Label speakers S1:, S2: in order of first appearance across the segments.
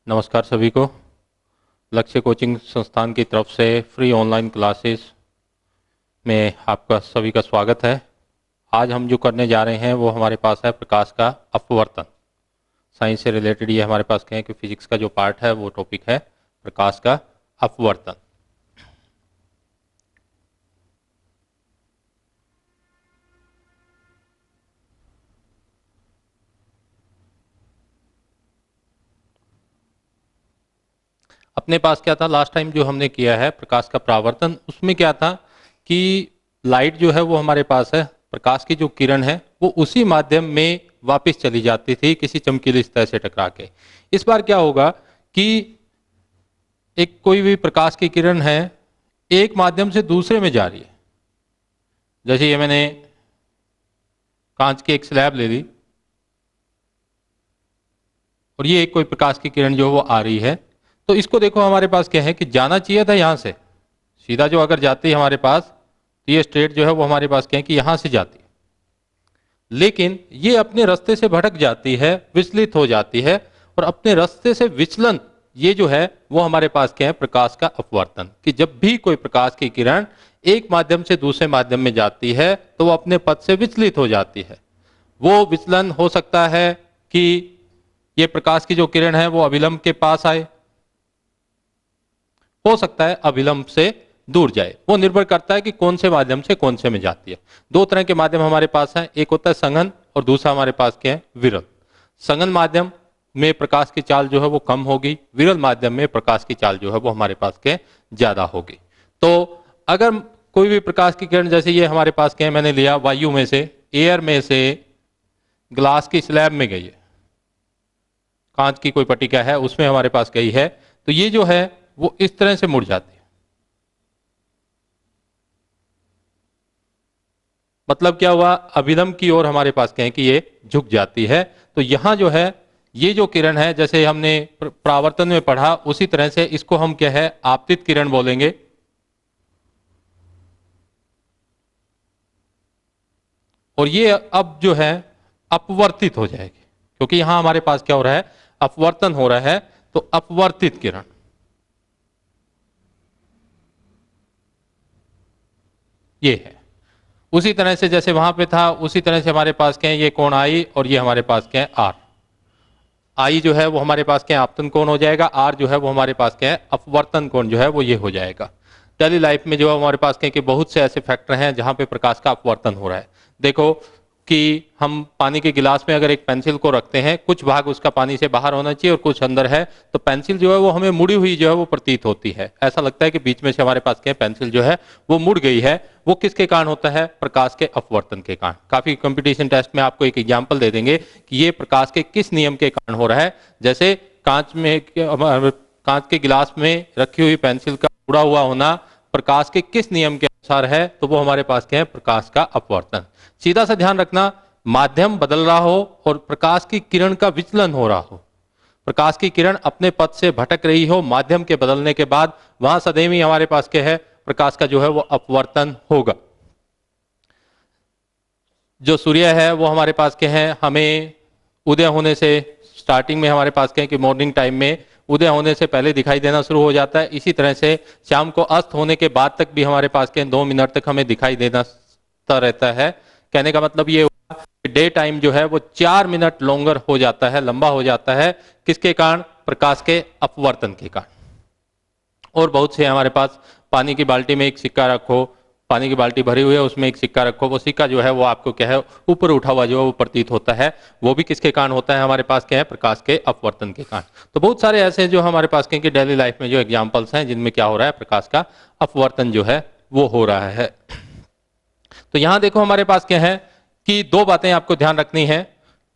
S1: नमस्कार सभी को। लक्ष्य कोचिंग संस्थान की तरफ से फ्री ऑनलाइन क्लासेस में आपका सभी का स्वागत है। आज हम जो करने जा रहे हैं वो हमारे पास है प्रकाश का अपवर्तन। साइंस से रिलेटेड ये हमारे पास कहें कि फिजिक्स का जो पार्ट है वो टॉपिक है प्रकाश का अपवर्तन। अपने पास क्या था लास्ट टाइम जो हमने किया है प्रकाश का परावर्तन, उसमें क्या था कि लाइट जो है वो हमारे पास है, प्रकाश की जो किरण है वो उसी माध्यम में वापस चली जाती थी किसी चमकीली सतह से टकरा के। इस बार क्या होगा कि एक कोई भी प्रकाश की किरण है एक माध्यम से दूसरे में जा रही है। जैसे ये मैंने कांच की एक स्लैब ले ली और ये एक कोई प्रकाश की किरण जो वो आ रही है, तो इसको देखो हमारे पास क्या है कि जाना चाहिए था यहां से सीधा, जो अगर जाती है हमारे पास तो ये स्ट्रेट जो है वो हमारे पास क्या है कि यहां से जाती है, लेकिन ये अपने रास्ते से भटक जाती है, विचलित हो जाती है, और अपने रास्ते से विचलन ये जो है वो हमारे पास क्या है प्रकाश का अपवर्तन। कि जब भी कोई प्रकाश की किरण एक माध्यम से दूसरे माध्यम में जाती है तो वो अपने पथ से विचलित हो जाती है। वो विचलन हो सकता है कि ये प्रकाश की जो किरण है वो अभिलंब के पास आए, हो सकता है अभिलंब से दूर जाए, वो निर्भर करता है कि कौन से माध्यम से कौन से में जाती है। दो तरह के माध्यम हमारे पास हैं, एक होता है संघन और दूसरा हमारे पास क्या है विरल। संघन माध्यम में प्रकाश की चाल जो है वो कम होगी, विरल माध्यम में प्रकाश की चाल जो है वो हमारे पास के ज्यादा होगी। तो अगर कोई भी प्रकाश की किरण, जैसे ये हमारे पास क्या है, मैंने लिया वायु में से, एयर में से ग्लास की स्लैब में गई है, कांच की कोई पट्टिका है उसमें हमारे पास गई है, तो ये जो है वो इस तरह से मुड़ जाती है। मतलब क्या हुआ, अभिलंब की ओर हमारे पास कहें कि ये झुक जाती है। तो यहां जो है ये जो किरण है, जैसे हमने परावर्तन में पढ़ा उसी तरह से इसको हम क्या है आपतित किरण बोलेंगे। और ये अब जो है अपवर्तित हो जाएगी, क्योंकि यहां हमारे पास क्या हो रहा है अपवर्तन हो रहा है, तो अपवर्तित किरण ये है। उसी तरह से जैसे वहां पे था उसी तरह से हमारे पास क्या है ये कोण आई और ये हमारे पास क्या है आर। आई जो है वो हमारे पास क्या है आपतन कोण हो जाएगा, आर जो है वो हमारे पास क्या है अपवर्तन कोण जो है वो ये हो जाएगा। डेली लाइफ में जो है हमारे पास क्या है कि बहुत से ऐसे फैक्टर हैं जहां पे प्रकाश का अपवर्तन हो रहा है। देखो कि हम पानी के गिलास में अगर एक पेंसिल को रखते हैं, कुछ भाग उसका पानी से बाहर होना चाहिए और कुछ अंदर है, तो पेंसिल जो है वो हमें मुड़ी हुई जो है वो प्रतीत होती है। ऐसा लगता है कि बीच में से हमारे पास क्या है पेंसिल जो है वो मुड़ गई है। वो किसके कारण होता है, प्रकाश के अपवर्तन के कारण। काफी कंपटीशन टेस्ट में आपको एक एग्जाम्पल दे देंगे कि ये प्रकाश के किस नियम के कारण हो रहा है। जैसे कांच के गिलास में रखी हुई पेंसिल का मुड़ा हुआ होना प्रकाश के किस नियम के अनुसार है, तो वो हमारे पास क्या है प्रकाश का अपवर्तन। सीधा सा ध्यान रखना, माध्यम बदल रहा हो और प्रकाश की किरण का विचलन हो रहा हो, प्रकाश की किरण अपने पथ से भटक रही हो, माध्यम के बदलने के बाद वहां सदैव ही हमारे पास क्या है प्रकाश का जो है वो अपवर्तन होगा। जो सूर्य है वो हमारे पास क्या है, हमें उदय होने से स्टार्टिंग में हमारे पास क्या है कि मॉर्निंग टाइम में उदय होने से पहले दिखाई देना शुरू हो जाता है। इसी तरह से शाम को अस्त होने के बाद तक भी हमारे पास क्या 2 मिनट तक हमें दिखाई देना रहता है। कहने का मतलब ये हुआ कि डे टाइम जो है वो 4 मिनट लॉन्गर हो जाता है, लंबा हो जाता है। किसके कारण, प्रकाश के अपवर्तन के कारण। और बहुत से हमारे पास, पानी की बाल्टी में एक सिक्का रखो, पानी की बाल्टी भरी हुई है उसमें एक सिक्का रखो, वो सिक्का जो है वो आपको क्या है ऊपर उठा हुआ जो है वो प्रतीत होता है। वो भी किसके कारण होता है, हमारे पास क्या है प्रकाश के अपवर्तन के कारण। तो बहुत सारे ऐसे जो हमारे पास क्या डेली लाइफ में जो एग्जाम्पल्स हैं जिनमें क्या हो रहा है प्रकाश का अपवर्तन जो है वो हो रहा है। तो यहां देखो हमारे पास क्या है कि दो बातें आपको ध्यान रखनी है।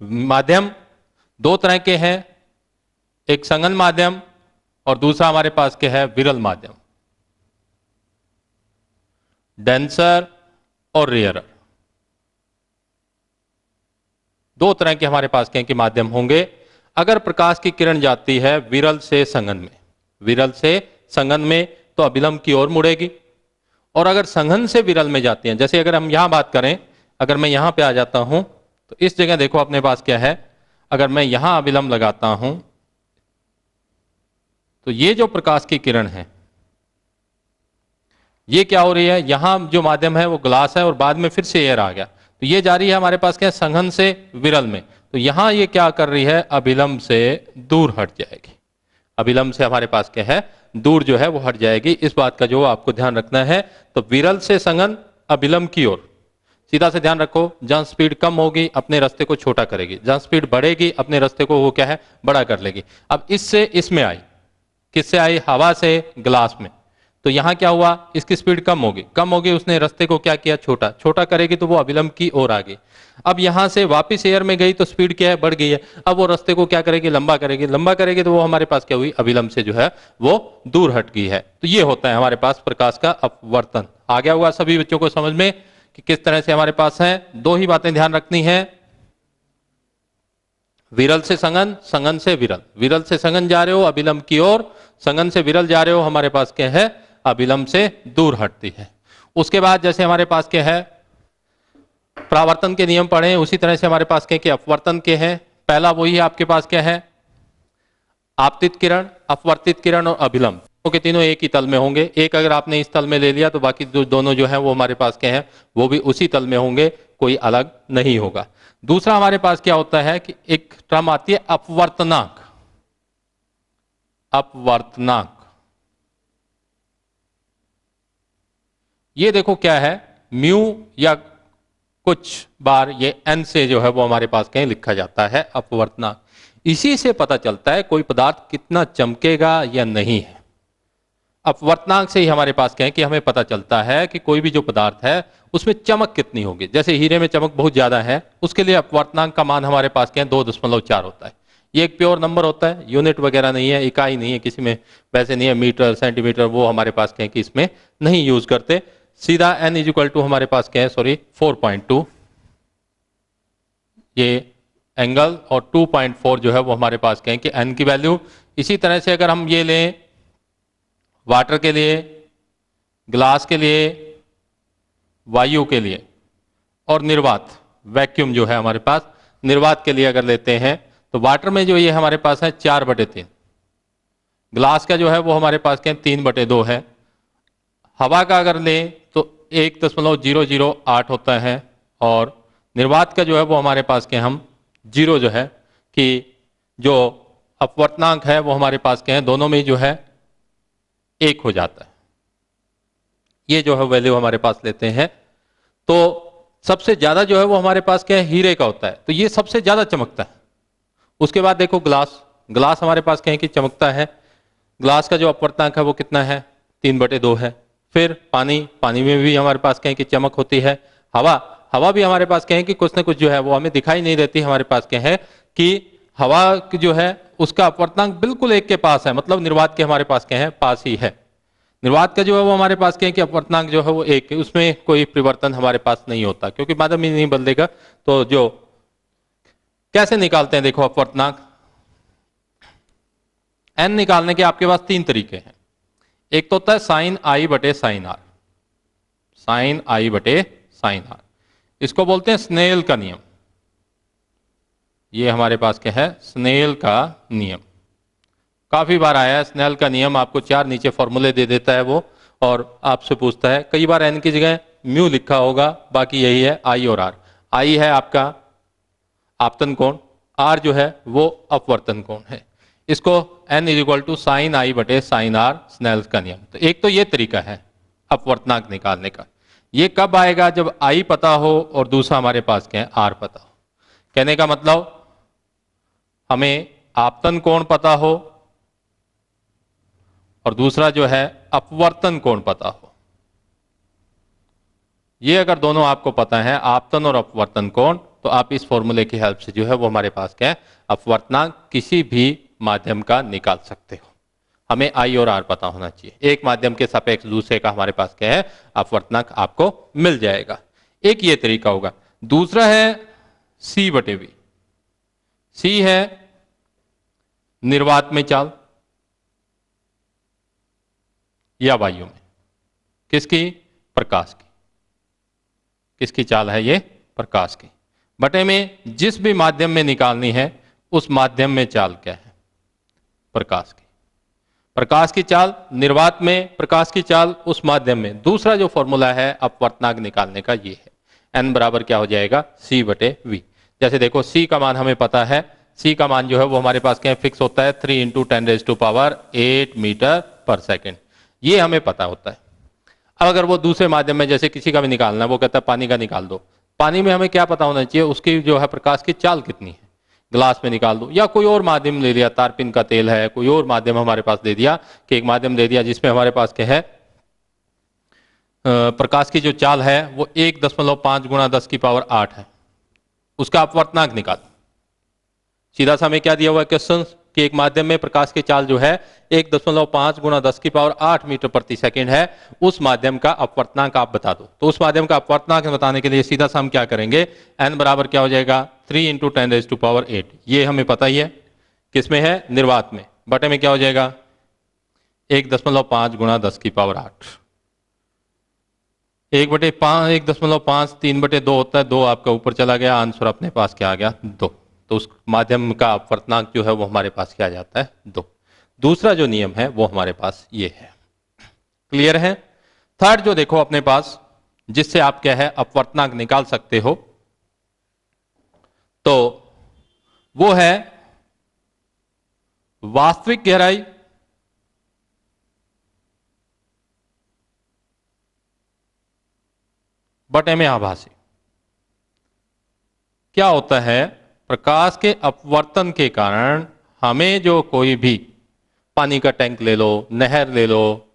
S1: माध्यम दो तरह के हैं, एक संघन माध्यम और दूसरा हमारे पास क्या है विरल माध्यम, डेंसर और रेयरर। दो तरह के हमारे पास क्या कि माध्यम होंगे। अगर प्रकाश की किरण जाती है विरल से संघन में, विरल से संघन में, तो अभिलंब की ओर मुड़ेगी। और अगर संघन से विरल में जाती हैं, जैसे अगर हम यहां बात करें, अगर मैं यहां पे आ जाता हूं तो इस जगह देखो अपने पास क्या है, अगर मैं यहां अभिलंब लगाता हूं तो ये जो प्रकाश की किरण है ये क्या हो रही है, यहां जो माध्यम है वो ग्लास है और बाद में फिर से एयर आ गया, तो ये जा रही है हमारे पास क्या है, संघन से विरल में। तो यहां ये क्या कर रही है, अभिलंब से दूर हट जाएगी, अभिलंब से हमारे पास क्या है, दूर जो है वो हट जाएगी। इस बात का जो आपको ध्यान रखना है। तो विरल से संघन, अभिलंब की ओर, सीधा से ध्यान रखो, जहां स्पीड कम होगी अपने रास्ते को छोटा करेगी, जहां स्पीड बढ़ेगी अपने रास्ते को वो क्या है, बड़ा कर लेगी। अब इससे इसमें आई, किससे आई, हवा से ग्लास में। तो यहां क्या हुआ, इसकी स्पीड कम होगी, उसने रास्ते को क्या किया, छोटा, छोटा करेगी तो वो अभिलंब की ओर आ गई। अब यहां से वापस एयर में गई तो स्पीड क्या है, बढ़ गई है। अब वो रास्ते को क्या करेगी, लंबा करेगी तो वो हमारे पास क्या हुई, अभिलंब से जो है वो दूर हट गई है। तो ये होता है हमारे पास प्रकाश का अपवर्तन। आ गया हुआ सभी बच्चों को समझ में कि किस तरह से हमारे पास है। दो ही बातें ध्यान रखनी है, विरल से संघन, संघन से विरल, विरल से संघन जा रहे हो अभिलंब की ओर, संघन से विरल जा रहे हो, हमारे पास क्या है, अभिलंब से दूर हटती है। उसके बाद जैसे हमारे पास क्या है, परावर्तन के नियम पढ़े, उसी तरह से हमारे पास क्या कि अपवर्तन के हैं। पहला वही आपके पास क्या है, आपतित किरण, अपवर्तित किरण और अभिलंब, के तीनों एक ही तल में होंगे। एक अगर आपने इस तल में ले लिया तो बाकी दोनों जो है वो हमारे पास क्या है, वो भी उसी तल में होंगे, कोई अलग नहीं होगा। दूसरा हमारे पास क्या होता है कि एक टर्म आती है अपवर्तनांक, अपवर्तनांक। ये देखो क्या है, म्यू या कुछ बार ये एन से जो है वो हमारे पास कहीं लिखा जाता है अपवर्तनांक। इसी से पता चलता है कोई पदार्थ कितना चमकेगा या नहीं है। अपवर्तनांक से ही हमारे पास क्या है कि हमें पता चलता है कि कोई भी जो पदार्थ है उसमें चमक कितनी होगी। जैसे हीरे में चमक बहुत ज्यादा है, उसके लिए अपवर्तनांक का मान हमारे पास क्या है, 2.4 होता है। ये एक प्योर नंबर होता है, यूनिट वगैरह नहीं है, इकाई नहीं है, किसी में वैसे नहीं है, मीटर सेंटीमीटर वो हमारे पास क्या है कि इसमें नहीं यूज करते। सीधा n इज इक्वल टू हमारे पास क्या है, सॉरी 4.2 ये एंगल, और 2.4 जो है वो हमारे पास क्या है कि n की वैल्यू। इसी तरह से अगर हम ये लें वाटर के लिए, ग्लास के लिए, वायु के लिए और निर्वात, वैक्यूम जो है हमारे पास, निर्वात के लिए अगर लेते हैं तो वाटर में जो ये हमारे पास है 4/3, ग्लास का जो है वो हमारे पास क्या है 3/2 है। हवा का अगर लें तो 1.008 होता है, और निर्वात का जो है वो हमारे पास क्या हम 0 जो है कि जो अपवर्तनांक है वो हमारे पास क्या है, दोनों में जो है 1 हो जाता है। ये जो है वैल्यू हमारे पास लेते हैं। तो सबसे ज्यादा जो है वो हमारे पास क्या है, हीरे का होता है, तो ये सबसे ज्यादा चमकता है। उसके बाद देखो ग्लास, ग्लास हमारे पास क्या है कि चमकता है, ग्लास का जो अपवर्तनांक है वो कितना है, 3/2 है। फिर पानी, पानी में भी हमारे पास क्या है कि चमक होती है। हवा, हवा भी हमारे पास क्या है कि कुछ ना कुछ जो है वो हमें दिखाई नहीं देती, हमारे पास क्या है कि हवा जो है उसका अपवर्तनांक बिल्कुल 1 के पास है, मतलब निर्वात के हमारे पास क्या है, पास ही है। निर्वात का जो है वो हमारे पास क्या है कि अपवर्तनांक जो है वो 1 है, उसमें कोई परिवर्तन हमारे पास नहीं होता, क्योंकि माध्यम ही नहीं बदलेगा। तो जो कैसे निकालते हैं, देखो अपवर्तनांक n निकालने के आपके पास 3 तरीके हैं। एक तो होता है साइन आई बटे साइन आर, साइन आई बटे साइन आर, इसको बोलते हैं स्नेल का नियम। ये हमारे पास क्या है, स्नेल का नियम, काफी बार आया है। स्नेल का नियम आपको 4 नीचे फॉर्मूले दे देता है वो, और आपसे पूछता है, कई बार n की जगह म्यू लिखा होगा, बाकी यही है आई और आर। आई है आपका आपतन कोण, आर जो है वो अपवर्तन कोण है। इसको n is equal to sine I बटे साइन आर, स्नेल का नियम। तो एक तो ये तरीका है अपवर्तनांक निकालने का। ये कब आएगा, जब आई पता हो और दूसरा हमारे पास क्या है, आर पता हो। कहने का मतलब हमें आपतन कोण पता हो और दूसरा जो है अपवर्तन कोण पता हो। ये अगर दोनों आपको पता है, आपतन और अपवर्तन कोण, तो आप इस फॉर्मूले की हेल्प से जो है वो हमारे पास क्या है, अपवर्तनांक किसी भी माध्यम का निकाल सकते हो। हमें आई और आर पता होना चाहिए, एक माध्यम के सापेक्ष दूसरे का हमारे पास क्या है, अपवर्तनांक आपको मिल जाएगा। एक ये तरीका होगा। दूसरा है सी बटे वी। सी है निर्वात में चाल या वायु में, किसकी, प्रकाश की। किसकी चाल है ये, प्रकाश की। बटे में जिस भी माध्यम में निकालनी है उस माध्यम में चाल क्या है, प्रकाश की। प्रकाश की चाल निर्वात में, प्रकाश की चाल उस माध्यम में। दूसरा जो फॉर्मूला है अपवर्तनांक निकालने का ये है, n बराबर क्या हो जाएगा, c बटे v। जैसे देखो c का मान हमें पता है, c का मान जो है वो हमारे पास क्या फिक्स होता है 3 इंटू 10⁸ मीटर पर सेकेंड, ये हमें पता होता है। अब अगर वो दूसरे माध्यम में जैसे किसी का भी निकालना है, वो कहता है पानी का निकाल दो, पानी में हमें क्या पता होना चाहिए, उसकी जो है प्रकाश की चाल कितनी है, ग्लास में निकाल दो। या कोई और माध्यम ले लिया, तारपीन का तेल है, कोई और माध्यम हमारे पास दे दिया कि एक माध्यम दे दिया जिसमें हमारे पास क्या है प्रकाश की जो चाल है वो 1.5 गुणा 10⁸ है, उसका अपवर्तनांक निकाल। सीधा सा हमें क्या दिया हुआ है क्वेश्चन कि एक माध्यम में प्रकाश की चाल जो है 1.5 गुणा 10⁸ मीटर प्रति सेकेंड है, उस माध्यम का अपवर्तनांक आप बता दो। तो उस माध्यम का अपवर्तनांक बताने के लिए सीधा सा हम क्या करेंगे, n बराबर क्या हो जाएगा 3 इंटू 10⁸, ये हमें पता ही है, किसमें है, निर्वात में, बटे में क्या हो जाएगा 1.5 गुणा 10⁸, 1/5 3/2 होता है, 2 आपका ऊपर चला गया, आंसर अपने पास क्या आ गया 2। तो उस माध्यम का अपवर्तनांक जो है वो हमारे पास क्या आ जाता है 2। दूसरा जो नियम है वो हमारे पास ये है, क्लियर है। थर्ड जो देखो अपने पास जिससे आप क्या है अपवर्तनांक निकाल सकते हो, तो वो है वास्तविक गहराई बटे में आभासी। क्या होता है, प्रकाश के अपवर्तन के कारण हमें जो कोई भी पानी का टैंक ले लो, नहर ले लो,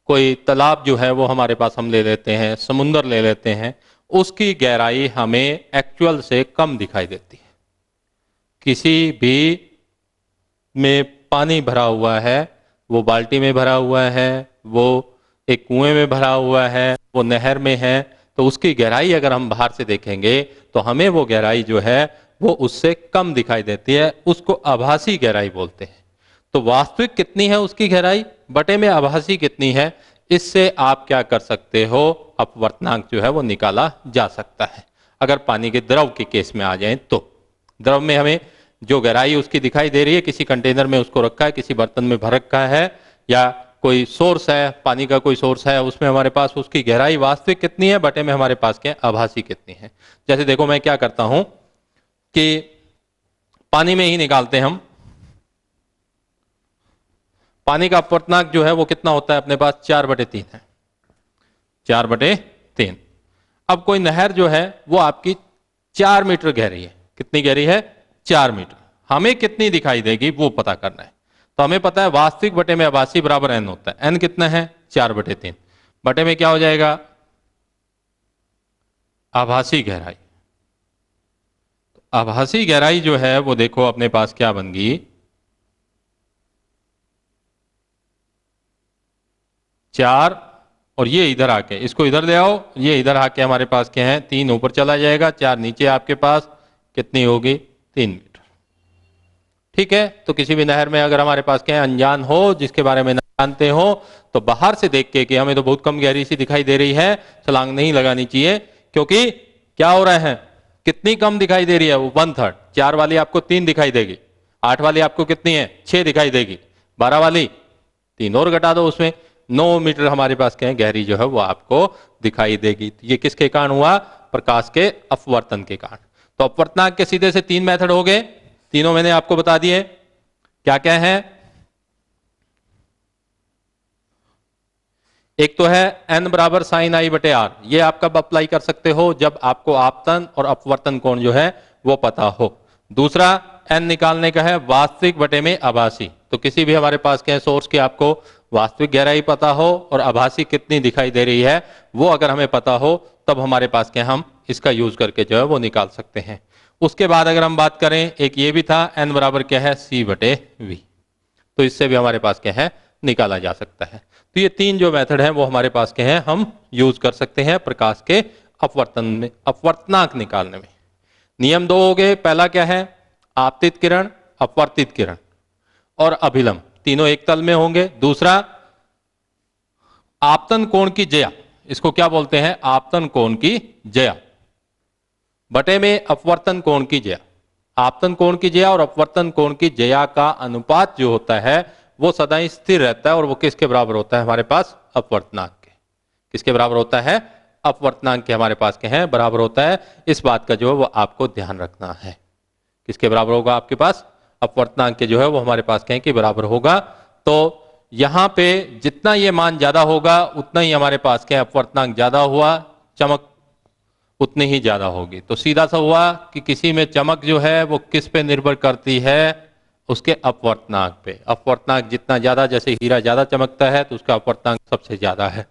S1: कोई तालाब जो है वो हमारे पास हम ले लेते हैं, समुंदर ले लेते हैं, उसकी गहराई हमें एक्चुअल से कम दिखाई देती है। किसी भी में पानी भरा हुआ है, वो बाल्टी में भरा हुआ है, वो एक कुएं में भरा हुआ है, वो नहर में है, तो उसकी गहराई अगर हम बाहर से देखेंगे तो हमें वो गहराई जो है वो उससे कम दिखाई देती है, उसको आभासी गहराई बोलते हैं। तो वास्तविक कितनी है उसकी गहराई बटे में आभासी कितनी है, इससे आप क्या कर सकते हो, अपवर्तनांक जो है वो निकाला जा सकता है। अगर पानी के द्रव के केस में आ जाए तो द्रव में हमें जो गहराई उसकी दिखाई दे रही है, किसी कंटेनर में उसको रखा है, किसी बर्तन में भर रखा है, या कोई सोर्स है, पानी का कोई सोर्स है, उसमें हमारे पास उसकी गहराई वास्तविक कितनी है बटे में हमारे पास क्या आभासी कितनी है। जैसे देखो मैं क्या करता हूं कि पानी में ही निकालते हैं हम, पानी का अपवर्तनांक जो है वो कितना होता है अपने पास 4/3 है, 4/3। अब कोई नहर जो है वो आपकी 4 मीटर गहरी है, कितनी गहरी है 4 मीटर, हमें कितनी दिखाई देगी वो पता करना है। तो हमें पता है वास्तविक बटे में आभासी बराबर n होता है, n कितना है 4/3, बटे में क्या हो जाएगा आभासी गहराई। तो आभासी गहराई जो है वो देखो अपने पास क्या बन गई 4, और ये इधर आके इसको इधर ले आओ, ये इधर आके हमारे पास क्या है 3 ऊपर चला जाएगा, 4 नीचे आपके पास कितनी होगी 3 मीटर। ठीक है, तो किसी भी नहर में अगर हमारे पास क्या है अनजान हो, जिसके बारे में न जानते हो, तो बाहर से देख के कि हमें तो बहुत कम गहरी सी दिखाई दे रही है, छलांग नहीं लगानी चाहिए, क्योंकि क्या हो रहा है कितनी कम दिखाई दे रही है, वो 1/3। 4 वाली आपको 3 दिखाई देगी, 8 वाली आपको कितनी है 6 दिखाई देगी, 12 वाली 3 और घटा दो, उसमें 9 मीटर हमारे पास क्या है गहरी जो है वो आपको दिखाई देगी। ये किसके कारण हुआ, प्रकाश के अपवर्तन के कारण। तो अपवर्तनांक के सीधे से 3 मेथड हो गए, तीनों मैंने आपको बता दिए क्या क्या है। एक तो है n बराबर sin i/r, ये आप कब अप्लाई कर सकते हो, जब आपको आपतन और अपवर्तन कोण जो है वो पता हो। दूसरा n निकालने का है वास्तविक बटे में आभासी, तो किसी भी हमारे पास क्या है सोर्स की आपको वास्तविक गहराई पता हो और आभासी कितनी दिखाई दे रही है वो अगर हमें पता हो, तब हमारे पास क्या हम इसका यूज करके जो है वो निकाल सकते हैं। उसके बाद अगर हम बात करें, एक ये भी था n बराबर क्या है c/v, तो इससे भी हमारे पास क्या है निकाला जा सकता है। तो ये 3 जो मेथड है वो हमारे पास क्या है हम यूज कर सकते हैं प्रकाश के अपवर्तन में, अपवर्तनांक निकालने में। नियम 2 हो गए, पहला क्या है आपतित किरण, अपवर्तित किरण और अभिलंब, तीनों एक तल में होंगे। दूसरा आपतन कोण की ज्या, इसको क्या बोलते हैं आपतन कोण की ज्या, बटे में अपवर्तन कोण की ज्या। आपतन कोण की ज्या और अपवर्तन कोण की ज्या का अनुपात जो होता है वो सदा स्थिर रहता है और वो किसके बराबर होता है हमारे पास? अपवर्तनांक के। किसके बराबर होता है? अपवर्तनांक के हमारे पास के हैं बराबर होता है। इस बात का जो है वो आपको ध्यान रखना है। किसके बराबर होगा आपके पास? अपवर्तनांक के जो है वो हमारे पास के हैं कि बराबर होगा। तो यहां पे जितना ये मान ज्यादा होगा उतना ही हमारे पास के अपवर्तनांक ज्यादा हुआ, चमक उतनी ही ज्यादा होगी। तो सीधा सा हुआ कि किसी में चमक जो है वो किस पे निर्भर करती है? उसके अपवर्तनांक पे। अपवर्तनांक जितना ज्यादा, जैसे हीरा ज्यादा चमकता है तो उसका अपवर्तनांक सबसे ज्यादा है।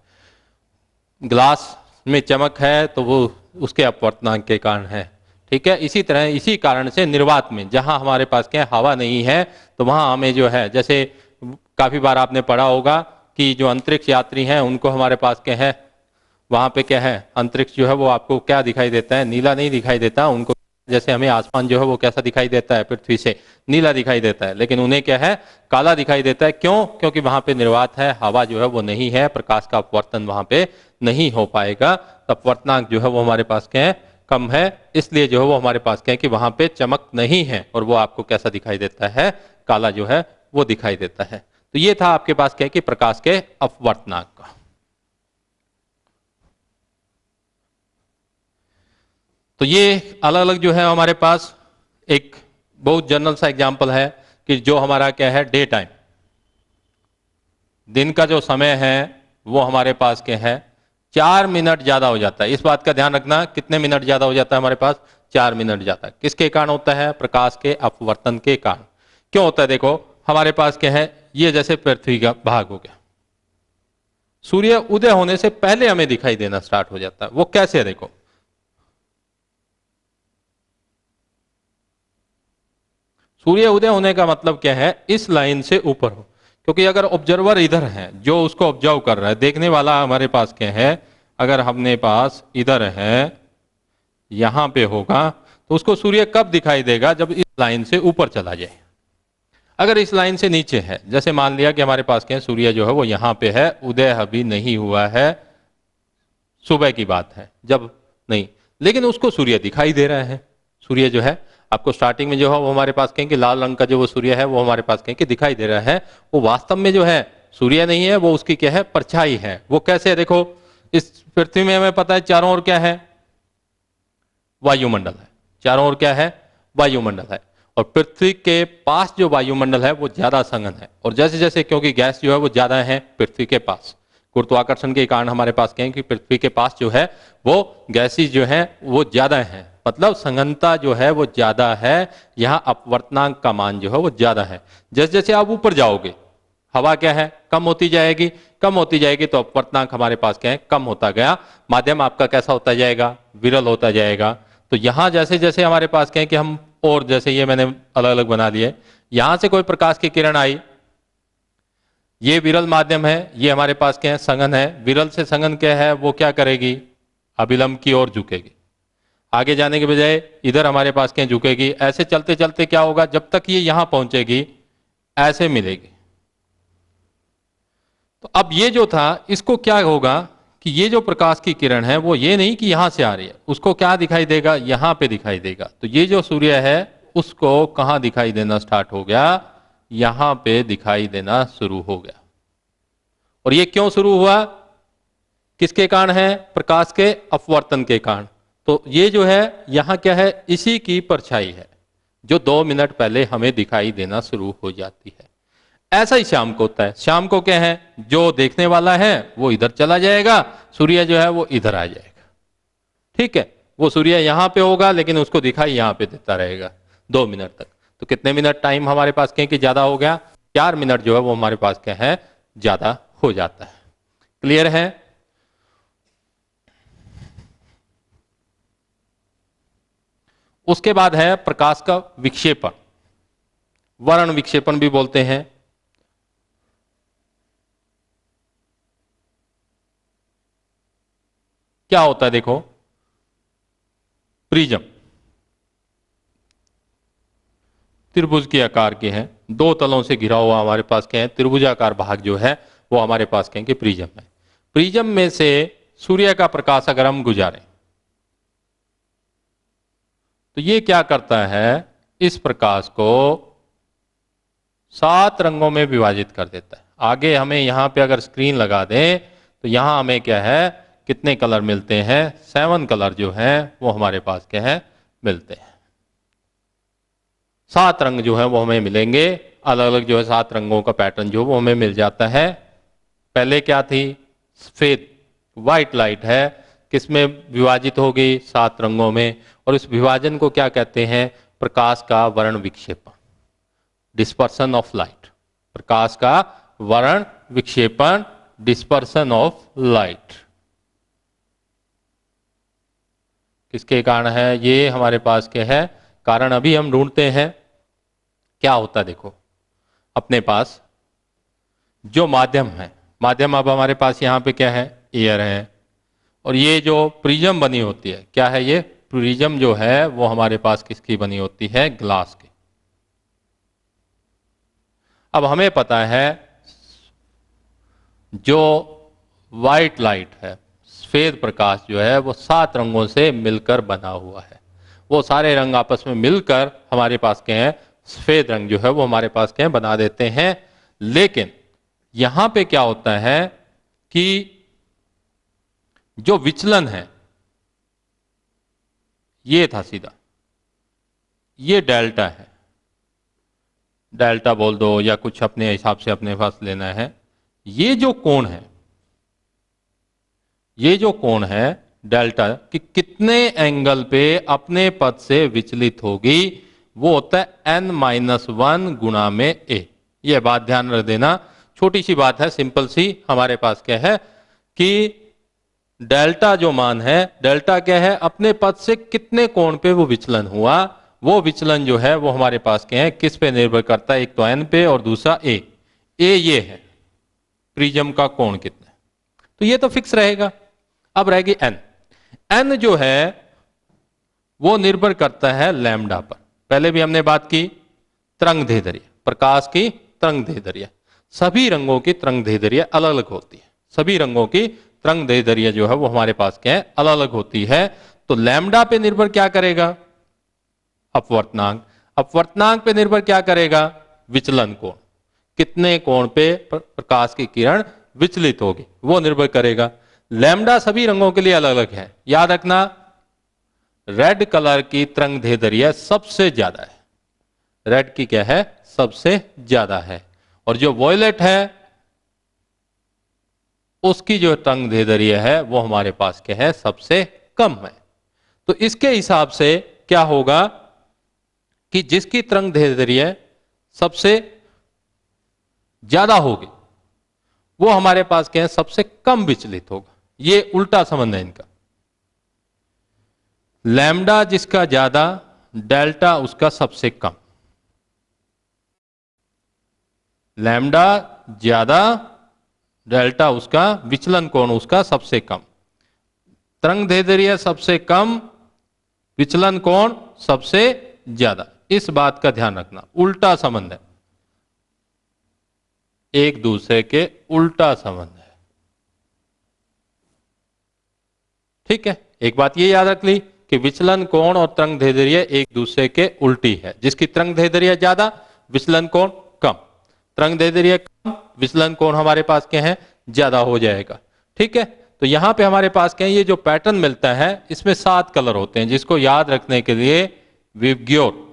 S1: ग्लास में चमक है तो वो उसके अपवर्तनांक के कारण है। ठीक है, इसी तरह इसी कारण से निर्वात में जहां हमारे पास क्या हवा नहीं है तो वहां हमें जो है, जैसे काफी बार आपने पढ़ा होगा कि जो अंतरिक्ष यात्री हैं उनको हमारे पास क्या है, वहां पे क्या है, अंतरिक्ष जो है वो आपको क्या दिखाई देता है? नीला नहीं दिखाई देता उनको। जैसे हमें आसमान जो है वो कैसा दिखाई देता है? पृथ्वी से नीला दिखाई देता है, लेकिन उन्हें क्या है? काला दिखाई देता है। क्यों? क्योंकि वहां पे निर्वात है, हवा जो है वो नहीं है, प्रकाश का अपवर्तन वहां पे नहीं हो पाएगा। अपवर्तनांक जो है वो हमारे पास क्या है? कम है। इसलिए जो है वो हमारे पास क्या है कि वहां पे चमक नहीं है और वो आपको कैसा दिखाई देता है? काला जो है वो दिखाई देता है। तो ये था आपके पास क्या है कि प्रकाश के अपवर्तनांक का। तो ये अलग अलग जो है हमारे पास एक बहुत जनरल सा एग्जांपल है कि जो हमारा क्या है, डे टाइम, दिन का जो समय है वो हमारे पास क्या है, 4 मिनट ज्यादा हो जाता है। इस बात का ध्यान रखना, कितने मिनट ज्यादा हो जाता है हमारे पास? 4 मिनट ज्यादा। किसके कारण होता है? प्रकाश के अपवर्तन के कारण। क्यों होता है? देखो हमारे पास क्या है, ये जैसे पृथ्वी का भाग हो गया, सूर्य उदय होने से पहले हमें दिखाई देना स्टार्ट हो जाता है। वो कैसे है? देखो सूर्य उदय होने का मतलब क्या है? इस लाइन से ऊपर हो। क्योंकि अगर ऑब्जर्वर इधर है, जो उसको ऑब्जर्व कर रहा है, देखने वाला हमारे पास क्या है, अगर हमने पास इधर है, यहां पे होगा, तो उसको सूर्य कब दिखाई देगा? जब इस लाइन से ऊपर चला जाए। अगर इस लाइन से नीचे है, जैसे मान लिया कि हमारे पास क्या है, सूर्य जो है वो यहां पे है, उदय अभी नहीं हुआ है, सुबह की बात है जब, नहीं, लेकिन उसको सूर्य दिखाई दे रहा है। सूर्य जो है आपको स्टार्टिंग में जो है वो हमारे पास कहें कि लाल रंग का जो वो सूर्य है वो हमारे पास कहें कि दिखाई दे रहा है। वो वास्तव में जो है सूर्य नहीं है, वो उसकी क्या है? परछाई है। वो कैसे है? देखो इस पृथ्वी में हमें पता है चारों ओर क्या है? वायुमंडल है। चारों ओर क्या है? वायुमंडल है। और पृथ्वी के पास जो वायुमंडल है वो ज्यादा सघन है। और जैसे जैसे, क्योंकि गैस जो है वो ज्यादा है पृथ्वी के पास, गुरुत्वाकर्षण के कारण हमारे पास कहें कि पृथ्वी के पास जो है वो गैसेज जो है वो ज्यादा है, मतलब सघनता जो है वो ज्यादा है। यहां अपवर्तनांक का मान जो है वो ज्यादा है। जैसे जैसे आप ऊपर जाओगे हवा क्या है? कम होती जाएगी। कम होती जाएगी तो अपवर्तनांक हमारे पास क्या है? कम होता गया। माध्यम आपका कैसा होता जाएगा? विरल होता जाएगा। तो यहां जैसे जैसे हमारे पास क्या है कि हम, और जैसे ये मैंने अलग अलग बना दिए, यहां से कोई प्रकाश की किरण आई, ये विरल माध्यम है, ये हमारे पास क्या है? सघन है। विरल से सघन क्या है? वो क्या करेगी? अभिलंब की ओर झुकेगी। आगे जाने के बजाय इधर हमारे पास क्या झुकेगी। ऐसे चलते चलते क्या होगा, जब तक ये यहां पहुंचेगी ऐसे मिलेगी। तो अब ये जो था, इसको क्या होगा कि ये जो प्रकाश की किरण है वो ये नहीं कि यहां से आ रही है, उसको क्या दिखाई देगा? यहां पे दिखाई देगा। तो ये जो सूर्य है उसको कहां दिखाई देना स्टार्ट हो गया? यहां पे दिखाई देना शुरू हो गया। और ये क्यों शुरू हुआ? किसके कारण है? प्रकाश के अपवर्तन के कारण। तो ये जो है यहां क्या है? इसी की परछाई है जो 2 मिनट पहले हमें दिखाई देना शुरू हो जाती है। ऐसा ही शाम को होता है। शाम को क्या है? जो देखने वाला है वो इधर चला जाएगा, सूर्य जो है वो इधर आ जाएगा। ठीक है, वो सूर्य यहां पे होगा लेकिन उसको दिखाई यहां पे देता रहेगा 2 मिनट तक। तो कितने मिनट टाइम हमारे पास क्या कि ज्यादा हो गया? 4 मिनट जो है वो हमारे पास क्या है? ज्यादा हो जाता है। क्लियर है? उसके बाद है प्रकाश का विक्षेपण, वर्ण विक्षेपण भी बोलते हैं। क्या होता है? देखो प्रिज्म त्रिभुज के आकार के हैं, 2 तलों से घिरा हुआ हमारे पास क्या है? त्रिभुजाकार भाग जो है वो हमारे पास क्या है कि प्रिज्म है। प्रिज्म में से सूर्य का प्रकाश अगर हम गुजारें तो ये क्या करता है? इस प्रकाश को 7 रंगों में विभाजित कर देता है। आगे हमें यहाँ पे अगर स्क्रीन लगा दें तो यहाँ हमें क्या है, कितने कलर मिलते हैं, 7 कलर जो हैं वो हमारे पास क्या है, मिलते हैं। 7 रंग जो है वो हमें मिलेंगे, अलग अलग जो है 7 रंगों का पैटर्न जो वो हमें मिल जाता है। पहले क्या थी, सफेद व्हाइट लाइट है, किसमें विभाजित होगी, 7 रंगों में, और इस विभाजन को क्या कहते हैं, प्रकाश का वर्ण विक्षेपण, डिस्पर्सन ऑफ लाइट। प्रकाश का वर्ण विक्षेपण, डिस्पर्सन ऑफ लाइट, किसके कारण है, ये हमारे पास क्या है, कारण अभी हम ढूंढते हैं। क्या होता है, देखो अपने पास जो माध्यम है, माध्यम अब हमारे पास यहाँ पे क्या है, एयर है, और ये जो प्रिज्म बनी होती है, क्या है, ये प्रिज्म जो है वो हमारे पास किसकी बनी होती है, ग्लास की। अब हमें पता है जो व्हाइट लाइट है, सफेद प्रकाश जो है वो 7 रंगों से मिलकर बना हुआ है। वो सारे रंग आपस में मिलकर हमारे पास क्या है, सफेद रंग जो है वो हमारे पास क्या है, बना देते हैं। लेकिन यहां पे क्या होता है कि जो विचलन है, ये था सीधा, ये डेल्टा है, डेल्टा बोल दो या कुछ अपने हिसाब से अपने पास लेना है। ये जो कोण है, ये जो कोण है डेल्टा, कि कितने एंगल पे अपने पद से विचलित होगी, वो होता है n-1 गुणा में a। यह बात ध्यान रख देना, छोटी सी बात है, सिंपल सी। हमारे पास क्या है कि डेल्टा जो मान है, डेल्टा क्या है, अपने पद से कितने कोण पे वो विचलन हुआ, वो विचलन जो है वो हमारे पास क्या है, किस पे निर्भर करता है, एक तो n पे और दूसरा a। a ये है प्रिज्म का कोण कितना, तो ये तो फिक्स रहेगा। अब रहेगी n। n जो है वो निर्भर करता है लैम्डा पर। पहले भी हमने बात की, तरंग दैर्ध्य, प्रकाश की तरंग दैर्ध्य, सभी रंगों की तरंग दैर्ध्य अलग अलग होती है। सभी रंगों की तरंग दैर्ध्य जो है वो हमारे पास क्या है, अलग अलग होती है। तो लैम्डा पे निर्भर क्या करेगा, अपवर्तनांक। अपवर्तनांक पे निर्भर क्या करेगा, विचलन कोण, कितने कोण पे प्रकाश की किरण विचलित होगी वो निर्भर करेगा। लैम्डा सभी रंगों के लिए अलग अलग है, याद रखना। रेड कलर की तरंग दैर्ध्य सबसे ज्यादा है, रेड की क्या है, सबसे ज्यादा है, और जो वॉयलेट है उसकी जो तरंग दैर्ध्य है वो हमारे पास क्या है, सबसे कम है। तो इसके हिसाब से क्या होगा कि जिसकी तरंग दैर्ध्य सबसे ज्यादा होगी वो हमारे पास क्या है, सबसे कम विचलित होगा। ये उल्टा संबंध है इनका। लैम्डा जिसका ज्यादा, डेल्टा उसका सबसे कम। लैम्डा ज्यादा, डेल्टा उसका विचलन कोण उसका सबसे कम। तरंग दैर्ध्य सबसे कम, विचलन कोण सबसे ज्यादा। इस बात का ध्यान रखना, उल्टा संबंध है, एक दूसरे के उल्टा संबंध है। ठीक है, एक बात ये याद रख ली कि विचलन कोण और तरंग दैर्ध्य एक दूसरे के उल्टी है। जिसकी तरंग दैर्ध्य ज्यादा, विचलन कोण कम, तरंग दैर्ध्य कम, विचलन कोण हमारे पास क्या है, ज्यादा हो जाएगा। ठीक है, तो यहां पे हमारे पास क्या है, ये जो पैटर्न मिलता है इसमें 7 कलर होते हैं, जिसको याद रखने के लिए विबग्योर,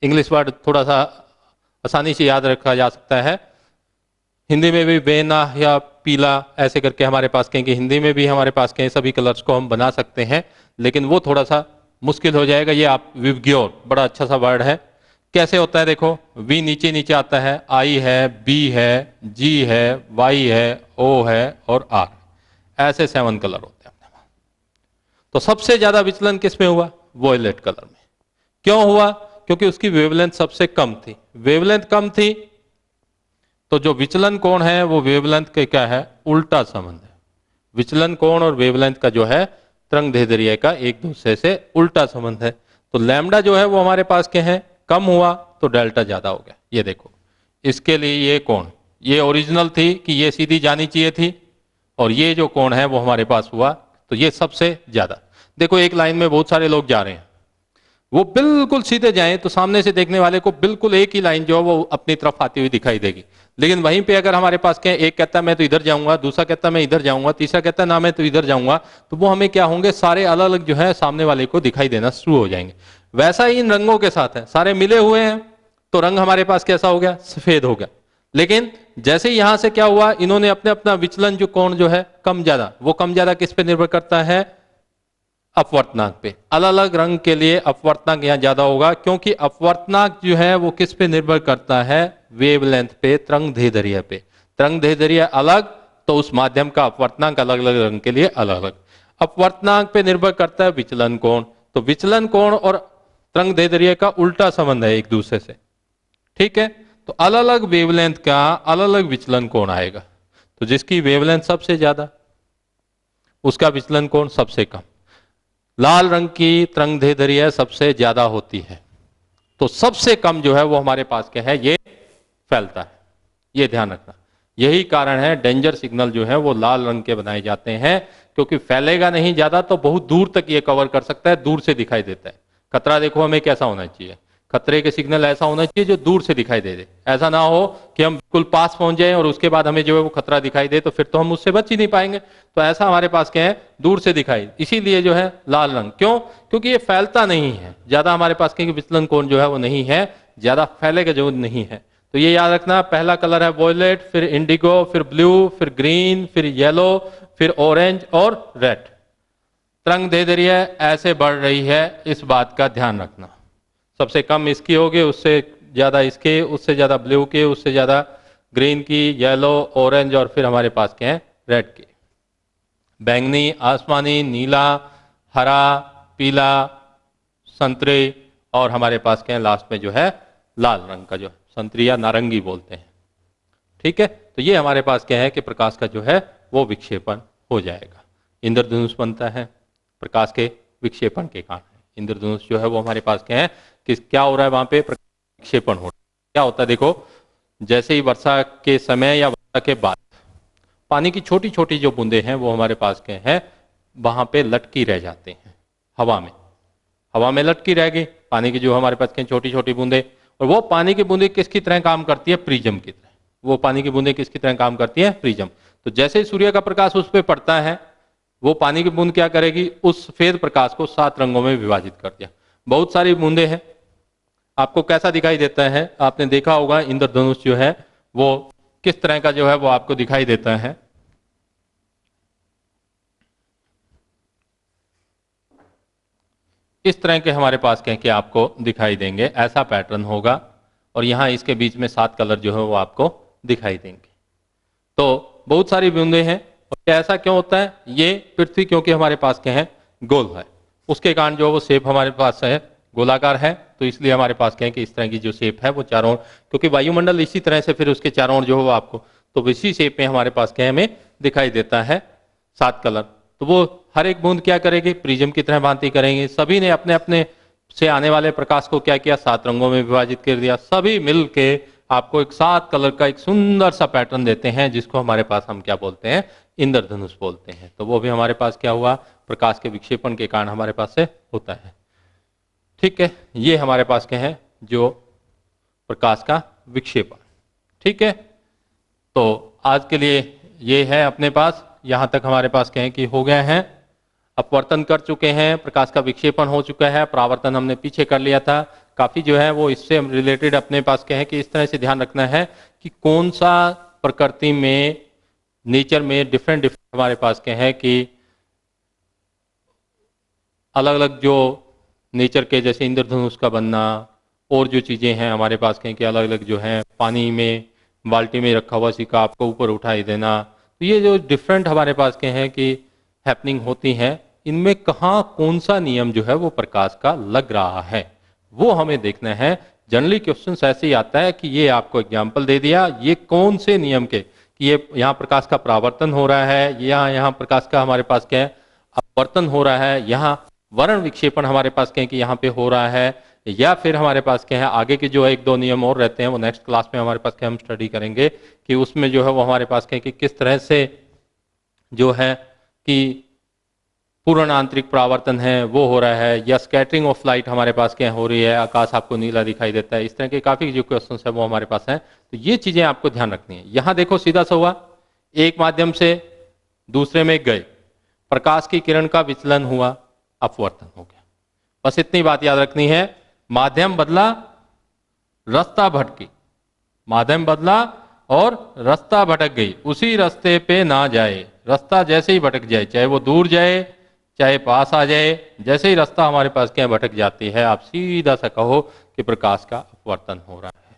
S1: इंग्लिश वर्ड थोड़ा सा आसानी से याद रखा जा सकता है। हिंदी में भी बेना या पीला ऐसे करके हमारे पास कहेंगे, हिंदी में भी हमारे पास कहें, सभी कलर्स को हम बना सकते हैं, लेकिन वो थोड़ा सा मुश्किल हो जाएगा। ये आप विबग्योर, बड़ा अच्छा सा वर्ड है। कैसे होता है देखो, वी नीचे नीचे आता है, आई है, बी है, जी है, वाई है, ओ है और आर, ऐसे 7 कलर होते हैं। तो सबसे ज्यादा विचलन किस में हुआ, वॉयलेट कलर में। क्यों हुआ, क्योंकि उसकी वेवलेंथ सबसे कम थी। वेवलेंथ कम थी तो जो विचलन कोण है वो वेवलेंथ के क्या है, उल्टा संबंध है। विचलन कोण और वेवलेंथ का जो है तरंग दैर्ध्य का एक दूसरे से उल्टा संबंध है। तो लैम्डा जो है वो हमारे पास क्या है, कम हुआ तो डेल्टा ज्यादा हो गया। ये देखो, इसके लिए ये कोण, ये ओरिजिनल थी कि ये सीधी जानी चाहिए थी, और ये जो कोण है वो हमारे पास हुआ तो ये सबसे ज्यादा। देखो एक लाइन में बहुत सारे लोग जा रहे हैं, वो बिल्कुल सीधे जाएं तो सामने से देखने वाले को बिल्कुल एक ही लाइन जो है वो अपनी तरफ आती हुई दिखाई देगी। लेकिन वहीं पे अगर हमारे पास क्या एक कहता है मैं तो इधर जाऊंगा, दूसरा कहता है मैं इधर जाऊंगा, तीसरा कहता है ना मैं तो इधर जाऊंगा, तो वो हमें क्या होंगे, सारे अलग अलग जो है सामने वाले को दिखाई देना शुरू हो जाएंगे। वैसा ही इन रंगों के साथ है, सारे मिले हुए हैं तो रंग हमारे पास कैसा हो गया, सफेद हो गया। लेकिन जैसे ही यहां से क्या हुआ, इन्होंने अपने अपना विचलन जो कोण जो है कम ज्यादा, वो कम ज्यादा किस पे निर्भर करता है, अपवर्तनांक पे। अलग अलग रंग के लिए अपवर्तनांक यहां ज्यादा होगा, क्योंकि अपवर्तनांक जो है वो किस पे निर्भर करता है, वेवलेंथ पे, तरंग दैर्ध्य पे। तरंग दैर्ध्य अलग तो उस माध्यम का अपवर्तनांक अलग अलग रंग के लिए अलग अलग। अपवर्तनांक पे निर्भर करता है विचलन कोण, तो विचलन कोण और तरंग दैर्ध्य का उल्टा संबंध है एक दूसरे से, ठीक है। तो अलग अलग वेवलेंथ का अलग अलग विचलन कोण आएगा, तो जिसकी वेवलेंथ सबसे ज्यादा उसका विचलन कोण सबसे कम। लाल रंग की तरंग दैर्ध्य सबसे ज्यादा होती है, तो सबसे कम जो है वो हमारे पास क्या है, ये फैलता है, ये ध्यान रखना। यही कारण है डेंजर सिग्नल जो है वो लाल रंग के बनाए जाते हैं, क्योंकि फैलेगा नहीं ज्यादा तो बहुत दूर तक ये कवर कर सकता है, दूर से दिखाई देता है। खतरा देखो हमें कैसा होना चाहिए, खतरे के सिग्नल ऐसा होना चाहिए जो दूर से दिखाई दे दे। ऐसा ना हो कि हम बिल्कुल पास पहुंच जाएं और उसके बाद हमें जो है वो खतरा दिखाई दे, तो फिर तो हम उससे बच ही नहीं पाएंगे। तो ऐसा हमारे पास क्या है, दूर से दिखाई, इसीलिए जो है लाल रंग। क्यों, क्योंकि ये फैलता नहीं है ज्यादा, हमारे पास क्या विचलन कोण जो है वो नहीं है ज्यादा, फैलेगा जो नहीं है। तो ये याद रखना, पहला कलर है वॉयलेट, फिर इंडिगो, फिर ब्लू, फिर ग्रीन, फिर येलो, फिर ऑरेंज और रेड। तरंग दैर्ध्य ऐसे बढ़ रही है, इस बात का ध्यान रखना। सबसे कम इसकी होगी, उससे ज्यादा इसके, उससे ज्यादा ब्लू के, उससे ज्यादा ग्रीन की, येलो, ऑरेंज और फिर हमारे पास क्या है, रेड की। बैंगनी, आसमानी, नीला, हरा, पीला, संतरी और हमारे पास क्या है लास्ट में जो है लाल रंग का, जो संतरी या नारंगी बोलते हैं, ठीक है। तो ये हमारे पास क्या है कि प्रकाश का जो है वो विक्षेपण हो जाएगा। इंद्रधनुष बनता है प्रकाश के विक्षेपण के कारण। इंद्रधनुष जो है वो हमारे पास क्या है कि क्या हो रहा है, वहां पे विक्षेपण हो रहा है। क्या होता है देखो, जैसे ही वर्षा के समय या वर्षा के बाद पानी की छोटी छोटी जो बूंदे हैं वो हमारे पास क्या है, वहां पे लटकी रह जाते हैं हवा में, हवा में लटकी रह गई पानी की जो हमारे पास क्या छोटी छोटी बूंदे। और वो पानी की बूंदे किसकी तरह काम करती है, प्रिज्म की तरह। वो पानी की बूंदे किसकी तरह काम करती है, प्रिज्म। तो जैसे ही सूर्य का प्रकाश उस पर पड़ता है, वो पानी की बूंद क्या करेगी, उस सफेद प्रकाश को 7 रंगों में विभाजित कर दिया। बहुत सारी बूंदे हैं। आपको कैसा दिखाई देता है, आपने देखा होगा इंद्रधनुष जो है वो किस तरह का जो है वो आपको दिखाई देता है। इस तरह के हमारे पास कह के आपको दिखाई देंगे, ऐसा पैटर्न होगा। और यहां इसके बीच में 7 कलर जो है वो आपको दिखाई देंगे। तो बहुत सारी बूंदे हैं। और ऐसा क्यों होता है, ये पृथ्वी क्योंकि हमारे पास क्या है, गोल है, उसके कारण जो वो शेप हमारे पास है गोलाकार है, तो इसलिए हमारे पास क्या है कि इस तरह की जो शेप है वो चारों ओर, क्योंकि वायुमंडल इसी तरह से फिर उसके चारों ओर जो है वो आपको, तो इसी शेप में हमारे पास क्या है हमें दिखाई देता है 7 कलर। तो वो हर एक बूंद क्या करेगी, प्रिज्म की तरह भांति करेंगे। सभी ने अपने अपने से आने वाले प्रकाश को क्या किया, 7 रंगों में विभाजित कर दिया। सभी मिल के आपको एक 7 कलर का एक सुंदर सा पैटर्न देते हैं, जिसको हमारे पास हम क्या बोलते हैं, इंद्रधनुष बोलते हैं। तो वो भी हमारे पास क्या हुआ, प्रकाश के विक्षेपण के कारण हमारे पास से होता है, ठीक है। ये हमारे पास क्या है, जो प्रकाश का विक्षेपण, ठीक है। तो आज के लिए ये है अपने पास, यहां तक हमारे पास क्या है कि हो गए हैं, अपवर्तन कर चुके हैं, प्रकाश का विक्षेपण हो चुका है, परावर्तन हमने पीछे कर लिया था। काफी जो है वो इससे रिलेटेड अपने पास क्या है कि इस तरह से ध्यान रखना है कि कौन सा प्रकृति में, नेचर में डिफरेंट डिफरेंट हमारे पास क्या है कि अलग अलग जो नेचर के, जैसे इंद्रधनुष का बनना और जो चीजें हैं हमारे पास क्या है कि अलग अलग जो है, पानी में बाल्टी में रखा हुआ सिक्का आपको ऊपर उठाई देना, तो ये जो डिफरेंट हमारे पास क्या है कि हैपनिंग होती हैं, इनमें कहाँ कौन सा नियम जो है वो प्रकाश का लग रहा है, वो हमें देखना है। जनरली क्वेश्चन ऐसे ही आता है कि ये आपको एग्जाम्पल दे दिया, ये कौन से नियम के, कि ये यहाँ प्रकाश का परावर्तन हो रहा है, यहाँ प्रकाश का हमारे पास क्या है अपवर्तन हो रहा है, यहाँ वर्ण विक्षेपण हमारे पास क्या है कि यहाँ पे हो रहा है, या फिर हमारे पास क्या है आगे के जो 1-2 नियम और रहते हैं वो नेक्स्ट क्लास में हमारे पास क्या हम स्टडी करेंगे, कि उसमें जो है वो हमारे पास क्या है कि किस तरह से जो है कि पूर्ण आंतरिक परावर्तन है वो हो रहा है, या स्कैटरिंग ऑफ लाइट हमारे पास क्या हो रही है, आकाश आपको नीला दिखाई देता है, इस तरह के काफी जो क्वेश्चन है वो हमारे पास हैं। तो ये चीजें आपको ध्यान रखनी है। यहां देखो सीधा सा हुआ, एक माध्यम से दूसरे में गए, प्रकाश की किरण का विचलन हुआ, अपवर्तन हो गया। बस इतनी बात याद रखनी है, माध्यम बदला, रास्ता भटकी, माध्यम बदला और रास्ता भटक गई, उसी रास्ते पे ना जाए। रास्ता जैसे ही भटक जाए, चाहे वो दूर जाए चाहे पास आ जाए, जैसे ही रास्ता हमारे पास क्या भटक जाती है, आप सीधा सा कहो कि प्रकाश का अपवर्तन हो रहा है।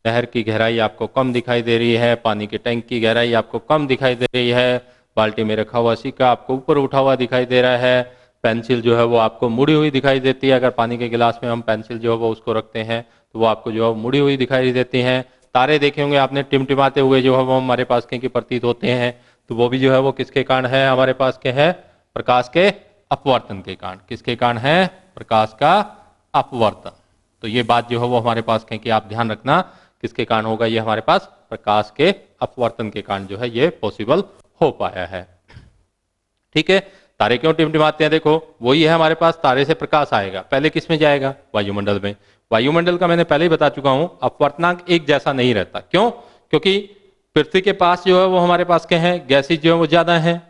S1: नहर की गहराई आपको कम दिखाई दे रही है, पानी के टैंक की गहराई आपको कम दिखाई दे रही है, बाल्टी में रखा हुआ सिक्का आपको ऊपर उठा हुआ दिखाई दे रहा है, पेंसिल जो है वो आपको मुड़ी हुई दिखाई देती है। अगर पानी के गिलास में हम पेंसिल जो है वो उसको रखते हैं तो वो आपको जो है मुड़ी हुई दिखाई देती हैं। तारे देखे होंगे आपने टिमटिमाते हुए जो है वो हमारे पास के प्रतीत होते हैं, तो वो भी जो है वो किसके कारण है, हमारे पास के है प्रकाश के अपवर्तन के कारण। किसके कारण है, प्रकाश का अपवर्तन। तो ये बात जो है वो हमारे पास कहें कि आप ध्यान रखना, किसके कारण होगा ये, हमारे पास प्रकाश के अपवर्तन के कारण जो है ये पॉसिबल हो पाया है। ठीक है, तारे क्यों टिमटिमाते हैं, देखो वही है हमारे पास, तारे से प्रकाश आएगा, पहले किस में जाएगा, वायुमंडल में। वायुमंडल का मैंने पहले ही बता चुका हूं, अपवर्तनांक एक जैसा नहीं रहता। क्यों, क्योंकि पृथ्वी के पास जो है वो हमारे पास के हैं गैसेज जो है वो ज्यादा है,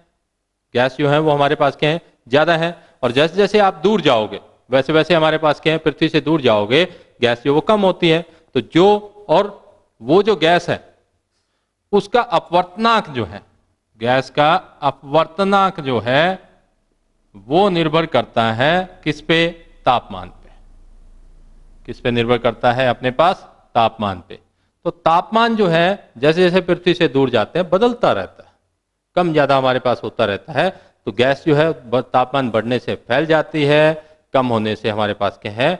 S1: गैस जो है वो हमारे पास के हैं ज्यादा है, और जैसे जैसे आप दूर जाओगे वैसे वैसे हमारे पास के हैं, पृथ्वी से दूर जाओगे गैस जो वो कम होती है। तो जो और वो जो गैस है उसका अपवर्तनांक जो है, गैस का अपवर्तनांक जो है वो निर्भर करता है किस पे, तापमान पे। किस पे निर्भर करता है, अपने पास तापमान पे। तो तापमान जो है जैसे जैसे पृथ्वी से दूर जाते हैं बदलता रहता है, कम ज्यादा हमारे पास होता रहता है। तो गैस जो है तापमान बढ़ने से फैल जाती है, कम होने से हमारे पास क्या है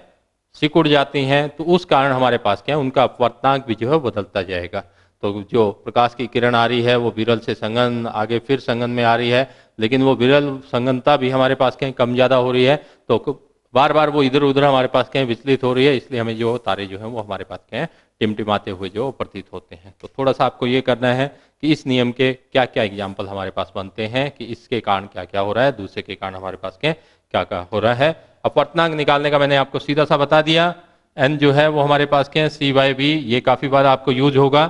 S1: सिकुड़ जाती हैं। तो उस कारण हमारे पास क्या है, उनका अपवर्तनांक भी जो है बदलता जाएगा। तो जो प्रकाश की किरण आ रही है वो विरल से संघन, आगे फिर संघन में आ रही है, लेकिन वो विरल संघनता भी हमारे पास कहीं कम ज्यादा हो रही है, तो बार बार वो इधर उधर हमारे पास कहीं विचलित हो रही है, इसलिए हमें जो तारे जो है वो हमारे पास कहीं टिमटिमाते हुए जो प्रतीत होते हैं। तो थोड़ा सा आपको ये करना है कि इस नियम के क्या क्या एग्जाम्पल हमारे पास बनते हैं, कि इसके कारण क्या क्या हो रहा है, दूसरे के कारण हमारे पास क्या क्या हो रहा है। अपवर्तनांक निकालने का मैंने आपको सीधा सा बता दिया, एन जो है वो हमारे पास क्या है cy/b, ये काफी बार आपको यूज होगा।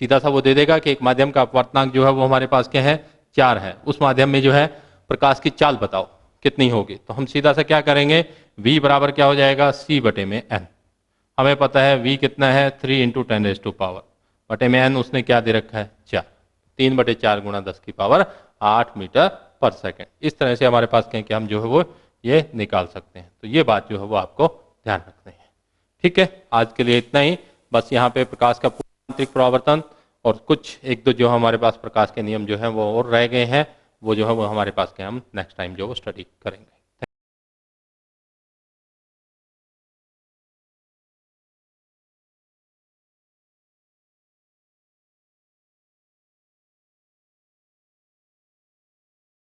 S1: सीधा सा वो दे देगा कि एक माध्यम का अपवर्तनांक जो है वो हमारे पास क्या है 4 है, उस माध्यम में जो है प्रकाश की चाल बताओ कितनी होगी। तो हम सीधा सा क्या करेंगे, v बराबर क्या हो जाएगा c/n। हमें पता है v कितना है 3 × 10⁻⁴ बटे में n उसने क्या दे रखा है 4, 3/4 × 10⁸ मीटर पर सेकेंड। इस तरह से हमारे पास कहें कि हम जो है वो ये निकाल सकते हैं। तो ये बात जो है वो आपको ध्यान रखनी है। ठीक है, आज के लिए इतना ही। बस यहाँ पे प्रकाश का आंतरिक परावर्तन और कुछ एक दो जो हमारे पास प्रकाश के नियम जो है वो और रह गए हैं, वो जो है वो हमारे पास के हम नेक्स्ट टाइम जो वो स्टडी करेंगे।